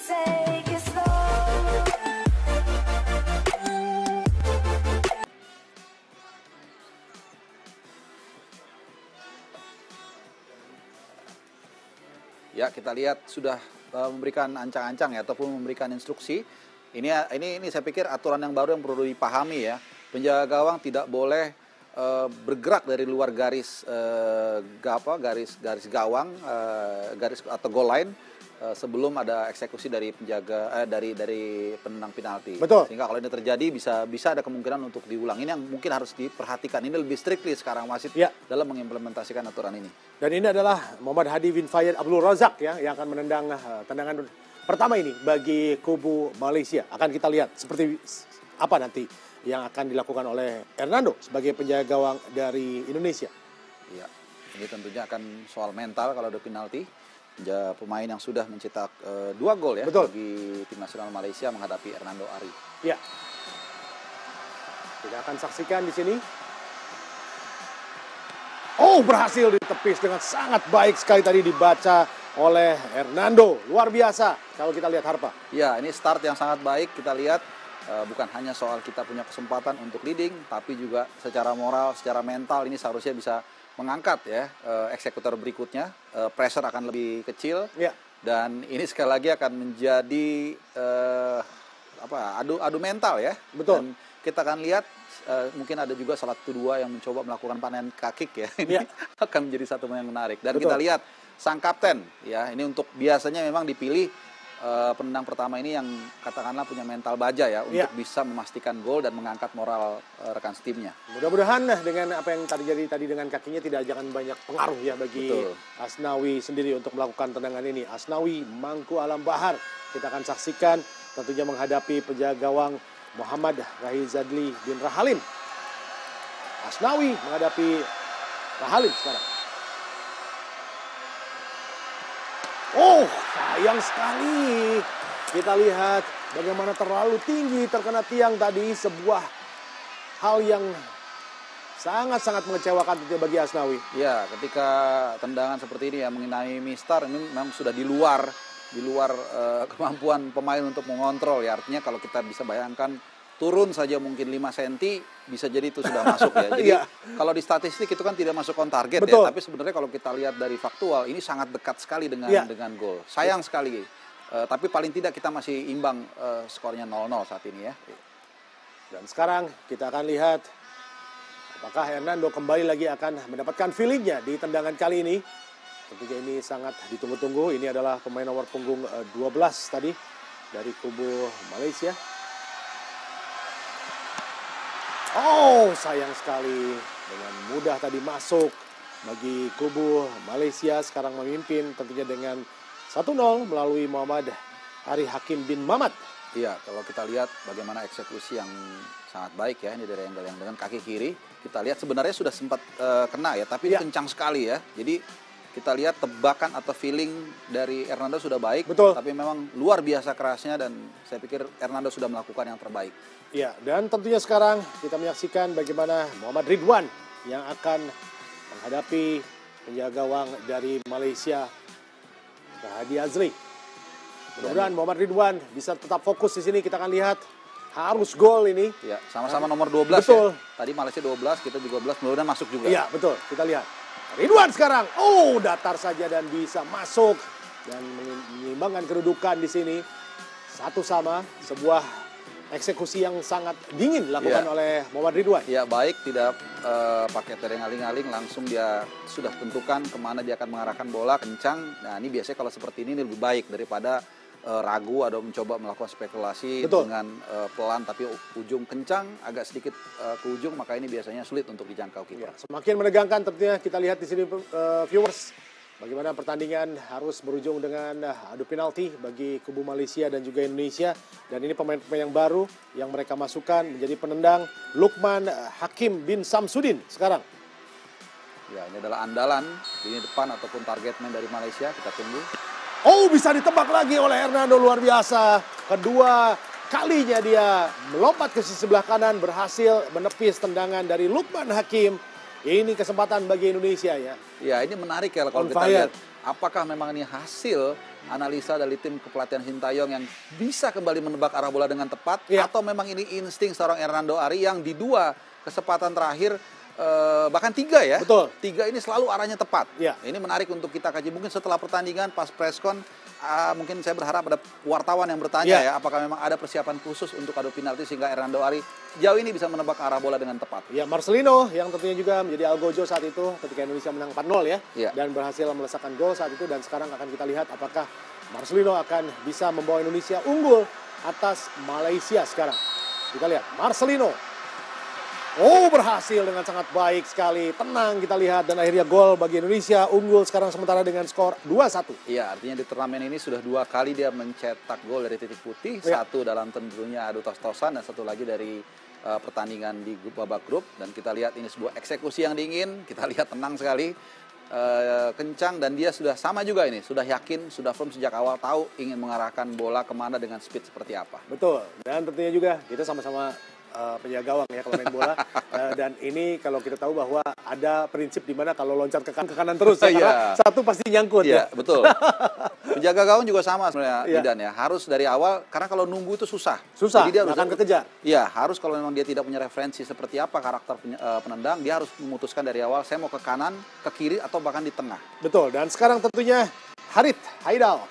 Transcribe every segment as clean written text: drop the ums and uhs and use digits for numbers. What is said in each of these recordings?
take it slow. Ya, kita lihat sudah memberikan ancang-ancang ya, ataupun memberikan instruksi. Ini saya pikir aturan yang baru yang perlu dipahami ya. Penjaga gawang tidak boleh bergerak dari luar garis garis gawang, garis atau goal line sebelum ada eksekusi dari penjaga dari penendang penalti. Betul. Sehingga kalau ini terjadi bisa ada kemungkinan untuk diulang. Ini yang mungkin harus diperhatikan. Ini lebih strictly sekarang wasit Ya. dalam mengimplementasikan aturan ini. Dan ini adalah Muhammad Hadi bin Fayyad Abdul Razak ya, yang akan menendang tendangan pertama ini bagi kubu Malaysia. Akan kita lihat seperti apa nanti yang akan dilakukan oleh Hernando sebagai penjaga gawang dari Indonesia. Iya, ini tentunya akan soal mental kalau ada penalti. Pemain yang sudah mencetak 2 gol ya. Betul. Bagi tim nasional Malaysia menghadapi Hernando Ari. Ya. Kita akan saksikan di sini. Oh, berhasil ditepis dengan sangat baik sekali tadi dibaca oleh Hernando. Luar biasa kalau kita lihat Harpa. Ya, ini start yang sangat baik. Kita lihat bukan hanya soal kita punya kesempatan untuk leading, tapi juga secara moral, secara mental ini seharusnya bisa mengangkat ya eksekutor berikutnya. Pressure akan lebih kecil. Ya. Dan ini sekali lagi akan menjadi adu mental ya. Betul. Dan kita akan lihat mungkin ada juga salah satu dua yang mencoba melakukan panen kaki ya. Ini akan menjadi satu yang menarik. Dan Betul. kita lihat sang kapten ya, ini untuk biasanya memang dipilih penendang pertama ini yang katakanlah punya mental baja ya untuk bisa memastikan gol dan mengangkat moral rekan setimnya. Mudah-mudahan dengan apa yang terjadi tadi dengan kakinya tidak jangan banyak pengaruh ya bagi Asnawi sendiri untuk melakukan tendangan ini. Asnawi Mangku Alam Bahar kita akan saksikan tentunya menghadapi penjaga gawang Muhammad Rahizadli bin Rahalim. Asnawi menghadapi Rahalim sekarang. Oh, sayang sekali. Kita lihat bagaimana terlalu tinggi terkena tiang tadi. Sebuah hal yang sangat-sangat mengecewakan tentunya bagi Asnawi. Ya, ketika tendangan seperti ini ya mengenai Mistar ini memang sudah di luar kemampuan pemain untuk mengontrol ya. Artinya kalau kita bisa bayangkan turun saja mungkin 5 cm bisa jadi itu sudah masuk ya. Jadi kalau di statistik itu kan tidak masuk on target. Betul. Ya, tapi sebenarnya kalau kita lihat dari faktual ini sangat dekat sekali dengan gol. Sayang sekali. Tapi paling tidak kita masih imbang skornya 0-0 saat ini ya. Dan sekarang kita akan lihat apakah Hernando kembali lagi akan mendapatkan feelingnya di tendangan kali ini. Tentunya ini sangat ditunggu-tunggu. Ini adalah pemain nomor punggung 12 tadi dari kubu Malaysia. Oh, sayang sekali. Dengan mudah tadi masuk bagi kubu Malaysia. Sekarang memimpin tentunya dengan 1-0 melalui Muhammad Ari Hakim bin Mamat. Iya, kalau kita lihat bagaimana eksekusi yang sangat baik ya. Ini dari angle yang dengan kaki kiri. Kita lihat sebenarnya sudah sempat kena ya. Tapi ini kencang sekali ya. Jadi kita lihat tebakan atau feeling dari Hernando sudah baik. Betul. Tapi memang luar biasa kerasnya dan saya pikir Hernando sudah melakukan yang terbaik. Ya, dan tentunya sekarang kita menyaksikan bagaimana Muhammad Ridwan yang akan menghadapi penjaga gawang dari Malaysia, Hadi Azri. Mudah-mudahan Muhammad Ridwan bisa tetap fokus di sini. Kita akan lihat harus gol ini. Ya, sama-sama nomor 12 betul. Ya. Tadi Malaysia 12, kita juga 12, mudah-mudahan masuk juga. Iya, betul. Kita lihat. Ridwan sekarang. Oh, datar saja dan bisa masuk dan menyeimbangkan kedudukan di sini. 1-1, sebuah eksekusi yang sangat dingin dilakukan oleh Muhammad Ridwan. Ya, baik, tidak pakai tereng-aling-aling, langsung dia sudah tentukan kemana dia akan mengarahkan bola, kencang. Nah, ini biasanya kalau seperti ini lebih baik daripada ragu atau mencoba melakukan spekulasi dengan pelan tapi ujung kencang, agak sedikit ke ujung, maka ini biasanya sulit untuk dijangkau kiper. Ya, semakin menegangkan tentunya kita lihat di sini viewers. Bagaimana pertandingan harus berujung dengan adu penalti bagi kubu Malaysia dan juga Indonesia. Dan ini pemain-pemain yang baru yang mereka masukkan menjadi penendang Lukman Hakim bin Samsudin sekarang. Ya, ini adalah andalan di depan ataupun target man dari Malaysia. Kita tunggu. Oh, bisa ditebak lagi oleh Hernando, luar biasa. Kedua kalinya dia melompat ke sisi sebelah kanan, berhasil menepis tendangan dari Lukman Hakim. Ini kesempatan bagi Indonesia ya. Ya, ini menarik ya kalau kita lihat. Apakah memang ini hasil analisa dari tim kepelatihan Sintayong yang bisa kembali menebak arah bola dengan tepat, atau memang ini insting seorang Hernando Ari yang di 2 kesempatan terakhir bahkan 3 ya. Betul. 3 ini selalu arahnya tepat. Ya. Ini menarik untuk kita kaji. Mungkin setelah pertandingan pas preskon, mungkin saya berharap ada wartawan yang bertanya ya, apakah memang ada persiapan khusus untuk adu penalti sehingga Hernando Ari jauh ini bisa menebak arah bola dengan tepat. Ya, Marcelino yang tentunya juga menjadi algojo saat itu ketika Indonesia menang 4-0 ya, dan berhasil melesakkan gol saat itu, dan sekarang akan kita lihat apakah Marcelino akan bisa membawa Indonesia unggul atas Malaysia sekarang. Kita lihat Marcelino. Oh, berhasil dengan sangat baik sekali. Tenang kita lihat, dan akhirnya gol bagi Indonesia, unggul sekarang sementara dengan skor 2-1. Iya, artinya di turnamen ini sudah 2 kali dia mencetak gol dari titik putih, satu dalam tentunya adu tos-tosan dan satu lagi dari pertandingan di babak grup. Dan kita lihat ini sebuah eksekusi yang dingin, kita lihat tenang sekali, kencang, dan dia sudah sama juga ini, sudah yakin, sudah firm sejak awal, tahu ingin mengarahkan bola kemana dengan speed seperti apa. Betul, dan tentunya juga kita sama-sama penjaga gawang ya kalau main bola. Dan ini kalau kita tahu bahwa ada prinsip di mana kalau loncat ke kanan terus ya, karena satu pasti nyangkut ya. Betul. Penjaga gawang juga sama sebenarnya, Didan ya. Harus dari awal, karena kalau nunggu itu susah. Jadi dia akan kekejar. Iya, harus kalau memang dia tidak punya referensi seperti apa karakter penendang, dia harus memutuskan dari awal, saya mau ke kanan, ke kiri, atau bahkan di tengah. Betul, dan sekarang tentunya Harith Haidal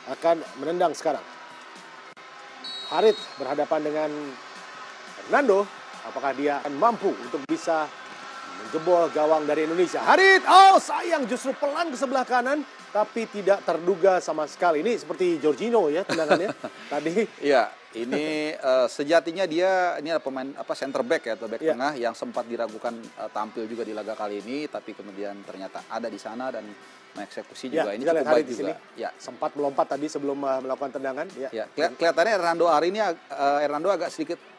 akan menendang sekarang. Harith berhadapan dengan Hernando, apakah dia akan mampu untuk bisa menjebol gawang dari Indonesia? Harith, oh sayang, justru pelan ke sebelah kanan, tapi tidak terduga sama sekali. Ini seperti Jorginho ya tendangannya tadi. Iya, ini sejatinya dia ini adalah pemain center back ya, atau back tengah yang sempat diragukan tampil juga di laga kali ini, tapi kemudian ternyata ada di sana dan mengeksekusi juga. Ini cukup baik juga. Ya. Sempat melompat tadi sebelum melakukan tendangan. Ya. Kelihatannya Hernando Ari ini Hernando agak sedikit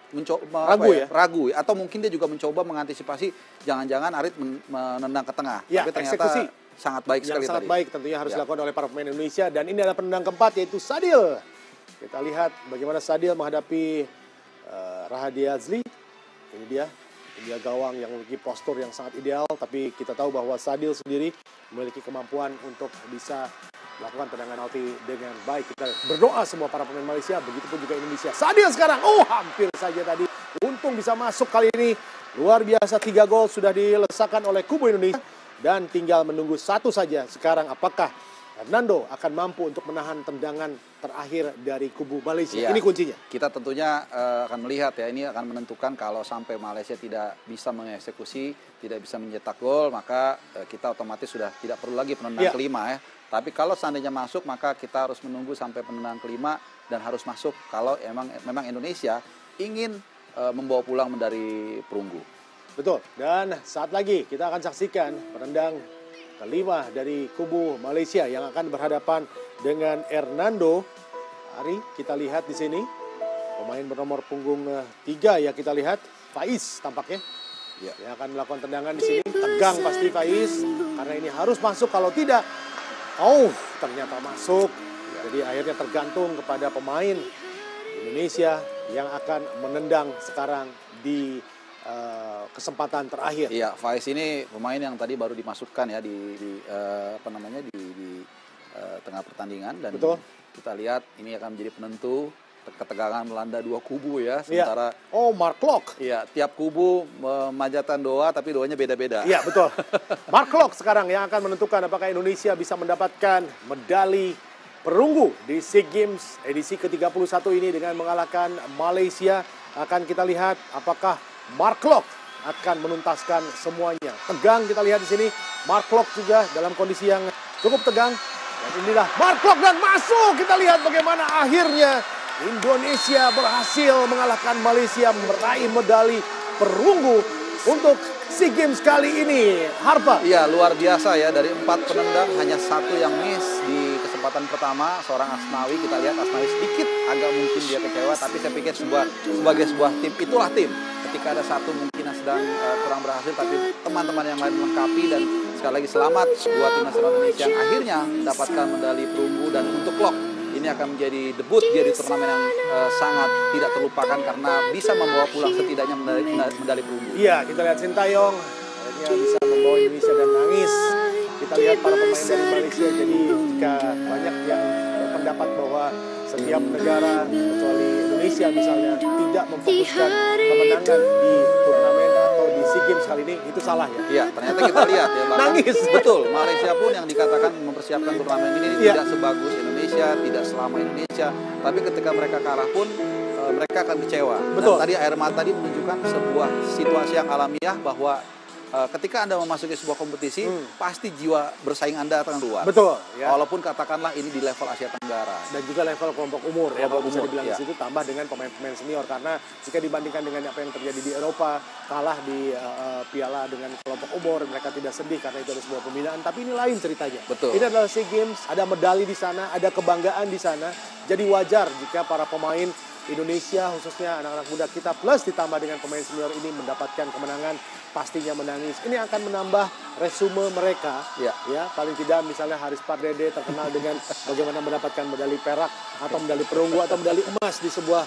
ragu ya, atau mungkin dia juga mencoba mengantisipasi jangan-jangan Arif menendang ke tengah, ya, tapi ternyata eksekusi sangat baik sekali tadi. Sangat baik tentunya harus dilakukan oleh para pemain Indonesia, dan ini adalah penendang keempat yaitu Sadil. Kita lihat bagaimana Sadil menghadapi Rahadi Azli. Ini dia gawang yang memiliki postur yang sangat ideal, tapi kita tahu bahwa Sadil sendiri memiliki kemampuan untuk bisa melakukan tendangan penalti dengan baik. Kita berdoa semua para pemain Malaysia, begitupun juga Indonesia. Sadil sekarang, hampir saja tadi. Untung bisa masuk kali ini. Luar biasa, 3 gol sudah dilesakan oleh kubu Indonesia. Dan tinggal menunggu satu saja sekarang, apakah Hernando akan mampu untuk menahan tendangan terakhir dari kubu Malaysia. Ini kuncinya. Kita tentunya akan melihat ya, ini akan menentukan kalau sampai Malaysia tidak bisa mengeksekusi, tidak bisa mencetak gol, maka kita otomatis sudah tidak perlu lagi penendang kelima ya. Tapi kalau seandainya masuk, maka kita harus menunggu sampai penendang kelima dan harus masuk kalau memang Indonesia ingin membawa pulang medali perunggu. Betul. Dan saat lagi kita akan saksikan penendang kelima dari kubu Malaysia yang akan berhadapan dengan Hernando Ari. Kita lihat di sini pemain bernomor punggung 3 ya, kita lihat Faiz tampaknya. Yang akan melakukan tendangan di sini. Tegang pasti Faiz karena ini harus masuk, kalau tidak ternyata masuk. Jadi akhirnya tergantung kepada pemain Indonesia yang akan menendang sekarang di kesempatan terakhir. Iya, Faiz ini pemain yang tadi baru dimasukkan ya di tengah pertandingan, dan kita lihat ini akan menjadi penentu. Ketegangan melanda dua kubu ya, sementara Mark Locke. Iya, tiap kubu memanjatkan doa, tapi doanya beda-beda. Iya, betul. Mark Locke sekarang yang akan menentukan apakah Indonesia bisa mendapatkan medali perunggu di SEA Games edisi ke-31 ini dengan mengalahkan Malaysia. Akan kita lihat apakah Mark Locke akan menuntaskan semuanya. Tegang kita lihat di sini. Mark Locke juga dalam kondisi yang cukup tegang. Dan inilah Mark Locke, dan masuk. Kita lihat bagaimana akhirnya Indonesia berhasil mengalahkan Malaysia, meraih medali perunggu untuk SEA Games kali ini. Harpa. Iya, luar biasa ya. Dari 4 penendang hanya 1 yang miss di kesempatan pertama, seorang Asnawi. Kita lihat Asnawi sedikit agak mungkin dia kecewa, tapi saya pikir sebagai sebuah tim, itulah tim. Ketika ada satu mungkin yang sedang kurang berhasil, tapi teman-teman yang lain melengkapi. Dan sekali lagi selamat buat tim nasional Indonesia yang akhirnya mendapatkan medali perunggu. Dan untuk Locke, ini akan menjadi debut dia di turnamen yang sangat tidak terlupakan karena bisa membawa pulang setidaknya medali perunggu. Iya, kita lihat Sintayong akhirnya bisa membawa Indonesia dan nangis. Kita lihat para pemain dari Malaysia, jadi jika banyak yang berpendapat bahwa setiap negara kecuali Indonesia misalnya tidak memfokuskan kemenangan di turnamen atau di SEA Games kali ini, itu salah ya? Iya, ternyata kita lihat ya. Bahkan, Nangis. Betul, Malaysia pun yang dikatakan mempersiapkan turnamen ini Iya. tidak sebagus Indonesia, tidak selama Indonesia. Tapi ketika mereka kalah pun mereka akan kecewa. Betul. Dan tadi air mata tadi menunjukkan sebuah situasi yang alamiah bahwa ketika Anda memasuki sebuah kompetisi, pasti jiwa bersaing Anda akan keluar. Betul. Ya. Walaupun katakanlah ini di level Asia Tenggara. Dan juga level kelompok umur ya, kalau bisa umur, dibilang iya. di situ, tambah dengan pemain-pemain senior, karena jika dibandingkan dengan apa yang terjadi di Eropa, kalah di piala dengan kelompok umur, mereka tidak sedih karena itu ada sebuah pembinaan, tapi ini lain ceritanya. Betul. Ini adalah SEA Games, ada medali di sana, ada kebanggaan di sana, jadi wajar jika para pemain Indonesia, khususnya anak-anak muda kita, plus ditambah dengan pemain senior ini mendapatkan kemenangan, pastinya menangis. Ini akan menambah resume mereka. Ya. Ya, paling tidak misalnya Haris Pardede terkenal dengan bagaimana mendapatkan medali perak atau medali perunggu atau medali emas di sebuah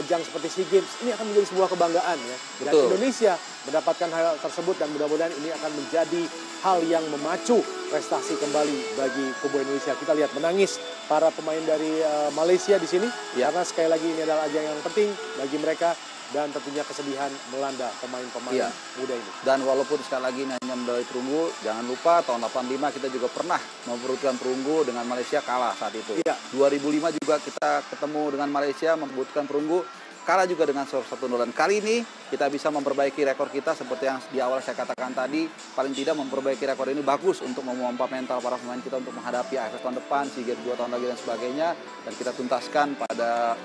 ajang seperti SEA Games. Ini akan menjadi sebuah kebanggaan ya. Dan Betul. Indonesia mendapatkan hal tersebut, dan mudah-mudahan ini akan menjadi hal yang memacu prestasi kembali bagi kubu Indonesia. Kita lihat menangis para pemain dari Malaysia di sini, Ya. karena sekali lagi ini adalah ajang yang penting bagi mereka, dan tentunya kesedihan melanda pemain-pemain Ya. muda ini. Dan walaupun sekali lagi ini hanya medali perunggu, jangan lupa tahun 85 kita juga pernah memperebutkan perunggu dengan Malaysia, kalah saat itu. Iya. 2005 juga kita ketemu dengan Malaysia memperebutkan perunggu, kalah juga dengan 1-0. Dan kali ini kita bisa memperbaiki rekor kita seperti yang di awal saya katakan tadi, paling tidak memperbaiki rekor ini bagus untuk memompa mental para pemain kita untuk menghadapi AFF tahun depan, SEA Games 2 tahun lagi dan sebagainya, dan kita tuntaskan pada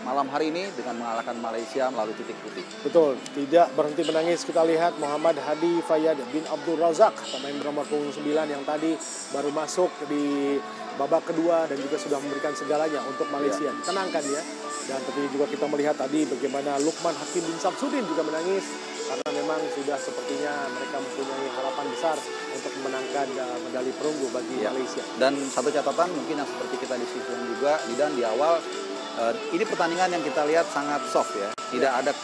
malam hari ini dengan mengalahkan Malaysia melalui titik putih. Betul, tidak berhenti menangis. Kita lihat Muhammad Hadi Fayyad bin Abdul Razak, pemain nomor punggung 9 yang tadi baru masuk di babak kedua dan juga sudah memberikan segalanya untuk Malaysia. Ditenangkan ya. Dan tentunya juga kita melihat tadi bagaimana Lukman Hakim bin Samsudin juga menangis, karena memang sudah sepertinya mereka mempunyai harapan besar untuk memenangkan medali perunggu bagi Ya. Malaysia. Dan satu catatan mungkin yang seperti kita diskusikan juga, Didan, di awal ini pertandingan yang kita lihat sangat soft ya. Tidak ada